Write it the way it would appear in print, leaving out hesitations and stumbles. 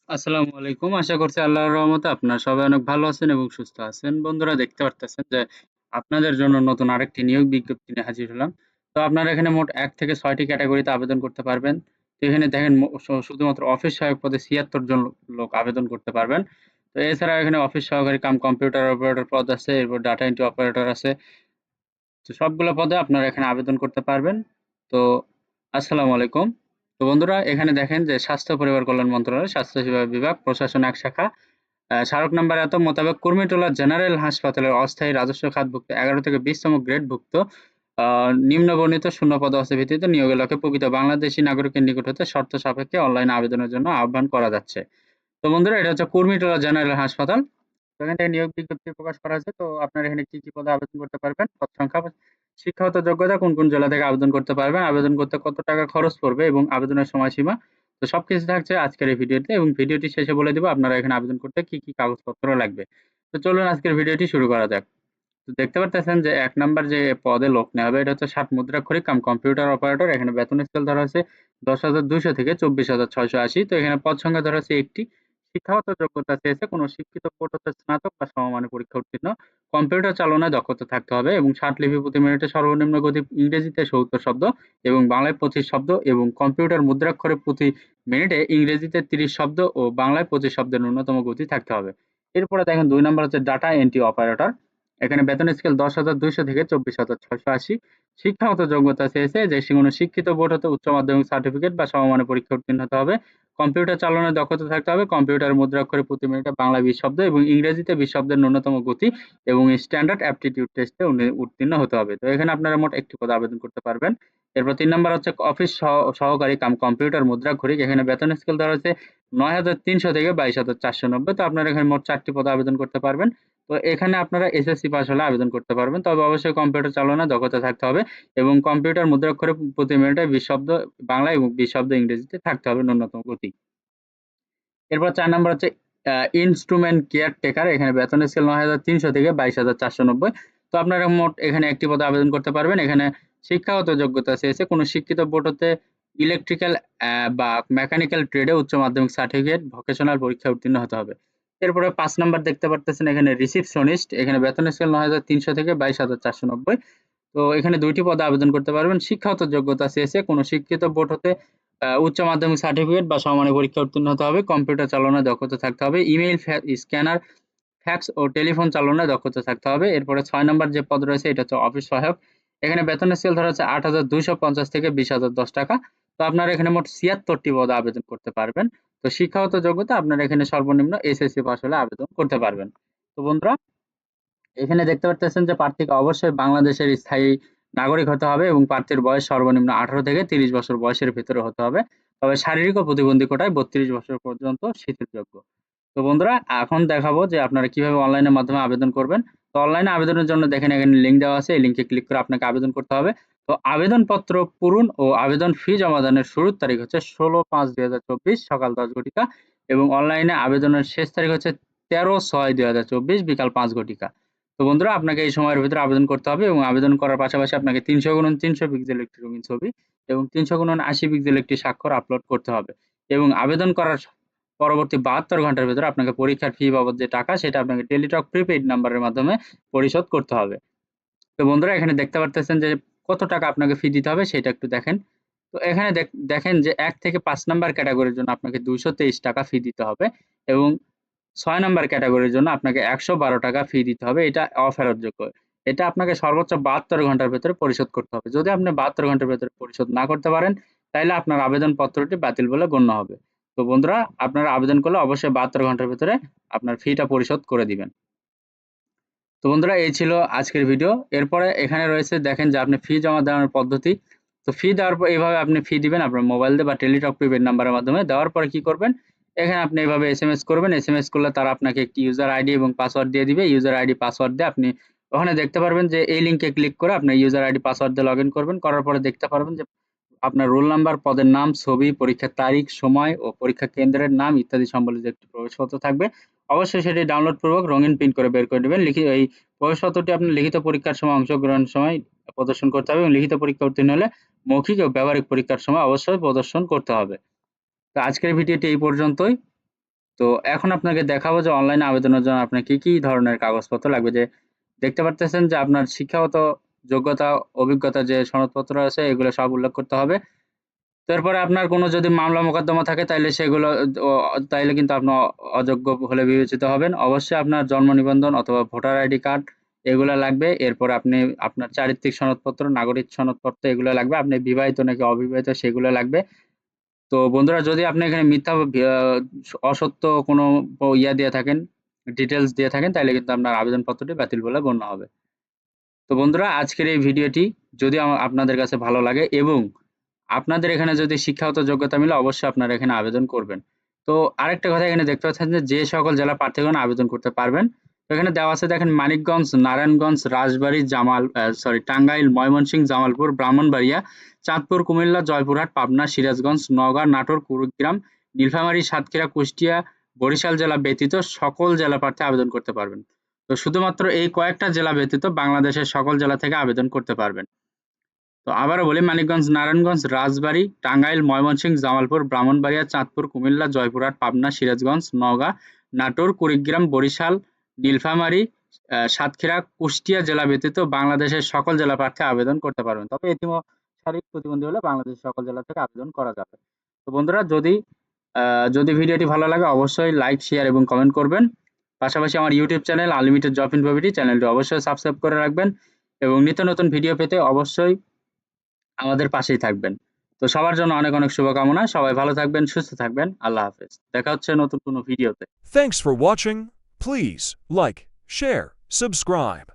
আসসালামু আলাইকুম। আশা করছি আল্লাহর রহমতে আপনারা সবাই অনেক ভালো আছেন এবং সুস্থ আছেন। বন্ধুরা দেখতে পারতেছেন যে আপনাদের জন্য নতুন আরেকটি নিয়োগ বিজ্ঞপ্তি নিয়ে হাজির হলাম। তো আপনারা এখানে মোট ১ থেকে ৬ টি ক্যাটেগরিতে আবেদন করতে পারবেন। তো এখানে দেখেন শুধুমাত্র অফিস সহায়ক পদে ৭৬ জন লোক আবেদন করতে পারবেন। তো এছাড়াও এখানে অফিস সহকারী কাম কম্পিউটার অপারেটর পদ আছে, এরপর ডাটা এন্ট্রি অপারেটর আছে। তো সবগুলো পদে আপনারা এখানে আবেদন করতে পারবেন। তো আসসালামু আলাইকুম। তো বন্ধুরা এখানে দেখেন যে স্বাস্থ্য পরিবার কল্যাণ মন্ত্রণালয় স্বাস্থ্যসেবা বিভাগ প্রশাসন এক শাখা স্মারক নাম্বার এত মোতাবেক কুর্মিটোলা জেনারেল হাসপাতালের অস্থায়ী রাজস্ব খাতভুক্ত ১১ থেকে ২০তম গ্রেডভুক্ত নিম্নবর্ণিত শূন্য পদস্থ ভিত্তিতে নিয়োগের লক্ষ্যে প্রকৃত বাংলাদেশী নাগরিকের নিকট হতে শর্ত সাপেক্ষে অনলাইন আবেদনের জন্য আহ্বান করা যাচ্ছে। তো বন্ধুরা এটা হচ্ছে কুর্মিটোলা জেনারেল হাসপাতাল। তো এখান থেকে নিয়োগ বিজ্ঞপ্তি প্রকাশ করা হয়েছে। তো আপনারা এখানে কি, কি পদে আবেদন করতে পারবেন? পদ সংখ্যা, শিক্ষাগত যোগ্যতা, কোন, কোন জেলা থেকে আবেদন করতে পারবেন, আবেদন করতে কত টাকা খরচ পড়বে এবং আবেদনের সময়সীমা। তো সবকিছু থাকছে আজকের এই ভিডিওতে এবং ভিডিওটি শেষে বলে দিব আপনারা এখানে আবেদন করতে কি, কি কাগজপত্র লাগবে। তো চলুন আজকের ভিডিওটি শুরু করা যাক। তো দেখতে পারতেছেন যে ১ নাম্বার যে পদে লোক নেওয়া হবে এটা হচ্ছে ৬০ মুদ্রাক্ষরিক কাম কম্পিউটার অপারেটর। এখানে বেতন স্কেল ধরা হয়েছে ১০,২০০ থেকে ২৪,৬৮০। তো এখানে পদ সংখ্যা ধরা হয়েছে ১ টি। শিক্ষাগত যোগ্যতা চেয়েছে কোনো শিক্ষিত বোর্ড হতে স্নাতক বা সমমানের পরীক্ষা উত্তীর্ণ। কম্পিউটার চালনায় দক্ষতা থাকতে হবে এবং ৬০ লিপি প্রতি মিনিটে সর্বনিম্ন গতি ইংরেজিতে ৭০ শব্দ এবং বাংলায় ২৫ শব্দ এবং কম্পিউটার মুদ্রাক্ষরে প্রতি মিনিটে ইংরেজিতে ৩০ শব্দ ও বাংলায় ২৫ শব্দের ন্যূনতম গতি থাকতে হবে। এরপরে দেখেন ২ নাম্বার হচ্ছে ডাটা এন্ট্রি অপারেটর। এখানে বেতন স্কেল ১০,২০০ থেকে ২৪,৬৮০। শিক্ষাগত যোগ্যতা চেয়েছে যে কোনো শিক্ষিত বোর্ড হতে উচ্চ মাধ্যমিক সার্টিফিকেট বা সমমানের পরীক্ষা উত্তীর্ণ হতে হবে। কম্পিউটার চালানোর দক্ষতা থাকতে হবে। কম্পিউটার মুদ্রাক্ষরে প্রতি মিনিটে বাংলায় ২০ শব্দ এবং ইংরেজিতে ২০ শব্দের ন্যূনতম গতি এবং স্ট্যান্ডার্ড অ্যাপটিটিউড টেস্টে উত্তীর্ণ হতে হবে। তো এখানে আপনারা মোট ১ টি পদে আবেদন করতে পারবেন। এরপর ৩ নাম্বার হচ্ছে অফিস সহকারী কাম কম্পিউটার মুদ্রাক্ষরিক। এখানে বেতন স্কেল ধরা হচ্ছে ৯,৩০০ থেকে ২২,৪৯০। তো আপনারা এখানে মোট ৪ টি পদে আবেদন করতে পারবেন। তো এখানে আপনারা এসএসসি পাস হলে আবেদন করতে পারবেন। তবে অবশ্যই কম্পিউটার চালানোর দক্ষতা থাকতে হবে এবং কম্পিউটার মুদ্রাক্ষরে প্রতি মিনিটে ২০ শব্দ বাংলা এবং ২০ শব্দ ইংরেজিতে থাকতে হবে ন্যূনতম গতি। এরপর ৪ নাম্বার হচ্ছে ইন্সট্রুমেন্ট কেয়ারটেকার। এখানে বেতন স্কেল ৯,৩০০ থেকে ২২,৪৯০। তো আপনারা মোট এখানে ১ টি পদে আবেদন করতে পারবেন। এখানে শিক্ষাগত যোগ্যতা চেয়েছে কোনো শিক্ষিত বোর্ড হতে ইলেকট্রিক্যাল বা মেকানিক্যাল ট্রেডে উচ্চ মাধ্যমিক সার্টিফিকেট, ভোকেশনাল পরীক্ষায় উত্তীর্ণ হতে হবে। এরপরে ৫ নাম্বার দেখতে পারতেছেন এখানে রিসিপশনিস্ট। এখানে বেতন স্কেল ৯,৩০০ থেকে ২২,৪৯০। তো এখানে ২ টি পদে আবেদন করতে পারবেন। শিক্ষাগত যোগ্যতা চেয়েছে কোনো শিক্ষিত বোর্ড হতে উচ্চ মাধ্যমিক সার্টিফিকেট বা সমমানের পরীক্ষায় উত্তীর্ণ হতে হবে। কম্পিউটার চালানোয় দক্ষতা থাকতে হবে। ইমেইল, স্ক্যানার, ফ্যাক্স ও টেলিফোন চালনায় দক্ষতা থাকতে হবে। এরপরে ৬ নাম্বার যে পদ রয়েছে এটা হচ্ছে অফিস সহায়ক। এখানে বেতন স্কেল ধরা হচ্ছে ৮,২৫০ থেকে ২০,০১০ টাকা। তো আপনারা এখানে মোট ৭৬ টি পদে আবেদন করতে পারবেন। তো শিক্ষাগত যোগ্যতা আপনারা এখানে সর্বনিম্ন এসএসসি পাস হলে আবেদন করতে পারবেন। তো বন্ধুরা এখানে দেখতে পারতেছেন যে প্রার্থীকে অবশ্যই বাংলাদেশের স্থায়ী নাগরিক হতে হবে এবং প্রার্থীর বয়স সর্বনিম্ন ১৮ থেকে ৩০ বছর বয়সের ভেতরে হতে হবে। তবে শারীরিক ও প্রতিবন্ধী কোটায় ৩২ বছর পর্যন্ত শিথিলযোগ্য। তো বন্ধুরা এখন দেখাবো যে আপনারা কিভাবে অনলাইনের মাধ্যমে আবেদন করবেন। তো অনলাইনে আবেদনের জন্য দেখেন এখানে লিঙ্ক দেওয়া আছে। এই লিঙ্কে ক্লিক করে আপনাকে আবেদন করতে হবে। তো আবেদনপত্র পূরণ ও আবেদন ফি জমা দানের শুরুর তারিখ হচ্ছে ১৬/৫/২০২৪ সকাল ১০ ঘটিকা এবং অনলাইনে আবেদনের শেষ তারিখ হচ্ছে ১৩/৬/২০২৪ বিকাল ৫ ঘটিকা। তো বন্ধুরা আপনাকে এই সময়ের ভিতরে আবেদন করতে হবে এবং আবেদন করার পাশাপাশি আপনাকে ৩০০x৩০০ পিক্সেল একটি রঙিন ছবি এবং ৩০০x৮০ পিক্সেল একটি স্বাক্ষর আপলোড করতে হবে এবং আবেদন করার পরবর্তী ৭২ ঘন্টার ভেতরে আপনাকে পরীক্ষার ফি বাবদ যে টাকা সেটা আপনাকে টেলিটক প্রিপেইড নাম্বারের মাধ্যমে পরিশোধ করতে হবে। তো বন্ধুরা এখানে দেখতে পারতেছেন যে কত টাকা আপনাকে ফি দিতে হবে সেটা একটু দেখেন। তো এখানে দেখেন যে ১ থেকে ৫ নাম্বার ক্যাটেগরির জন্য আপনাকে ২২৩ টাকা ফি দিতে হবে এবং ৬ নাম্বার ক্যাটেগরির জন্য আপনাকে ১১২ টাকা ফি দিতে হবে। এটা অফেরতযোগ্য। এটা আপনাকে সর্বোচ্চ ৭২ ঘন্টার ভেতরে পরিশোধ করতে হবে। যদি আপনি ৭২ ঘন্টার ভেতরে পরিশোধ না করতে পারেন, তাইলে আপনার আবেদনপত্রটি বাতিল বলে গণ্য হবে। তো বন্ধুরা আপনারা আবেদন করলে অবশ্যই ৭২ ঘন্টার ভেতরে আপনার ফিটা পরিশোধ করে দিবেন। তো বন্ধুরা এই ছিল আজকের ভিডিও। এরপরে এখানে রয়েছে দেখেন যে আপনি ফি জমা দেওয়ার পদ্ধতি। তো ফি দেওয়ার পর এইভাবে আপনি ফি দিবেন আপনার মোবাইল দিয়ে বা টেলিটক প্রিপেইড নাম্বারের মাধ্যমে। দেওয়ার পরে কি করবেন? এখানে আপনি এভাবে এসএমএস করবেন। এসএমএস করলে তারা আপনাকে একটি ইউজার আইডি এবং পাসওয়ার্ড দিয়ে দিবে। ইউজার আইডি পাসওয়ার্ড দিয়ে আপনি ওখানে দেখতে পারবেন যে এই লিঙ্কে ক্লিক করে আপনার ইউজার আইডি পাসওয়ার্ড দিয়ে লগইন করবেন। করার পরে দেখতে পারবেন যে আপনার রোল নাম্বার, পদের নাম, ছবি, পরীক্ষার তারিখ, সময় ও পরীক্ষা কেন্দ্রের নাম ইত্যাদি সম্বলিত একটি প্রবেশপত্র থাকবে। অবশ্যই সেটি ডাউনলোড পূর্বক রঙিন প্রিন্ট করে বের করে নেবেন। এই প্রবেশপত্রটি আপনার লিখিত পরীক্ষার সময় অংশগ্রহণের সময় প্রদর্শন করতে হবে এবং লিখিত পরীক্ষা উত্তীর্ণ হলে মৌখিক ও ব্যবহারিক পরীক্ষার সময় অবশ্যই প্রদর্শন করতে হবে। তো আজকের ভিডিওটি এই পর্যন্তই। তো এখন আপনাকে দেখাবো যে অনলাইনে আবেদনের জন্য আপনার কি ধরনের কাগজপত্র লাগবে। যে দেখতে পারতেছেন যে আপনার শিক্ষাগত যোগ্যতা, অভিজ্ঞতা যে সনদপত্র আছে এগুলো সব উল্লেখ করতে হবে। তারপরে আপনার কোনো যদি মামলা মোকদ্দমা থাকে তাইলে সেগুলো তাইলে কিন্তু আপনি অযোগ্য হলে বিবেচিত হবেন। অবশ্যই আপনার জন্ম নিবন্ধন অথবা ভোটার আইডি কার্ড এগুলা লাগবে। এরপর আপনি আপনার চারিত্রিক সনদপত্র, নাগরিক সনদপত্র এগুলো লাগবে। আপনি বিবাহিত নাকি অবিবাহিত সেগুলো লাগবে। তো বন্ধুরা, যদি আপনি এখানে মিথ্যা অসত্য কোনো ইয়া দিয়ে থাকেন, ডিটেইলস দিয়ে থাকেন, তাইলে কিন্তু আপনার আবেদনপত্রটি বাতিল বলে গণ্য হবে। তো বন্ধুরা, আজকের এই ভিডিওটি যদি আপনাদের কাছে ভালো লাগে এবং আপনাদের এখানে যদি শিক্ষাগত যোগ্যতা মিলে, অবশ্যই আপনারা এখানে আবেদন করবেন। তো আরেকটা কথা এখানে দেখতে পাচ্ছেন যে সকল জেলা প্রার্থীগণ আবেদন করতে পারবেন। তো এখানে দেওয়া আছে দেখেন, মানিকগঞ্জ, নারায়ণগঞ্জ, রাজবাড়ী, টাঙ্গাইল, ময়মনসিংহ, জামালপুর, ব্রাহ্মণবাড়িয়া, চাঁদপুর, কুমিল্লা, জয়পুরহাট, পাবনা, সিরাজগঞ্জ, নওগাঁ, নাটোর, কুড়িগ্রাম, নীলফামারী, সাতক্ষীরা, কুষ্টিয়া, বরিশাল জেলা ব্যতীত সকল জেলা প্রার্থী আবেদন করতে পারবেন। তো শুধুমাত্র এই কয়েকটা জেলা ব্যতীত বাংলাদেশের সকল জেলা থেকে আবেদন করতে পারবেন। তো আবারও বলি, মানিকগঞ্জ, নারায়ণগঞ্জ, রাজবাড়ী, টাঙ্গাইল, ময়মনসিংহ, জামালপুর, ব্রাহ্মণবাড়িয়া, চাঁদপুর, কুমিল্লা, জয়পুরহাট, পাবনা, সিরাজগঞ্জ, নওগাঁ, নাটোর, কুড়িগ্রাম, বরিশাল, নীলফামারী, সাতক্ষীরা, কুষ্টিয়া জেলা ব্যতীত বাংলাদেশের সকল জেলা প্রার্থী আবেদন করতে পারবেন। তবে এতিম ও শারীরিক প্রতিবন্ধী হলে বাংলাদেশের সকল জেলা থেকে আবেদন করা যাবে। তো বন্ধুরা, যদি ভিডিওটি ভালো লাগে অবশ্যই লাইক, শেয়ার এবং কমেন্ট করবেন। পাশাপাশি আমার ইউটিউব চ্যানেল আনলিমিটেড জব ইনফোভিটি চ্যানেলটি অবশ্যই সাবস্ক্রাইব করে রাখবেন এবং নিত্য নতুন ভিডিও পেতে অবশ্যই আমাদের পাশেই থাকবেন। তো সবার জন্য অনেক অনেক শুভকামনা। সবাই ভালো থাকবেন, সুস্থ থাকবেন। আল্লাহ হাফেজ। দেখা হচ্ছে নতুন কোনো ভিডিওতে। Thanks for watching. Please like, share, subscribe.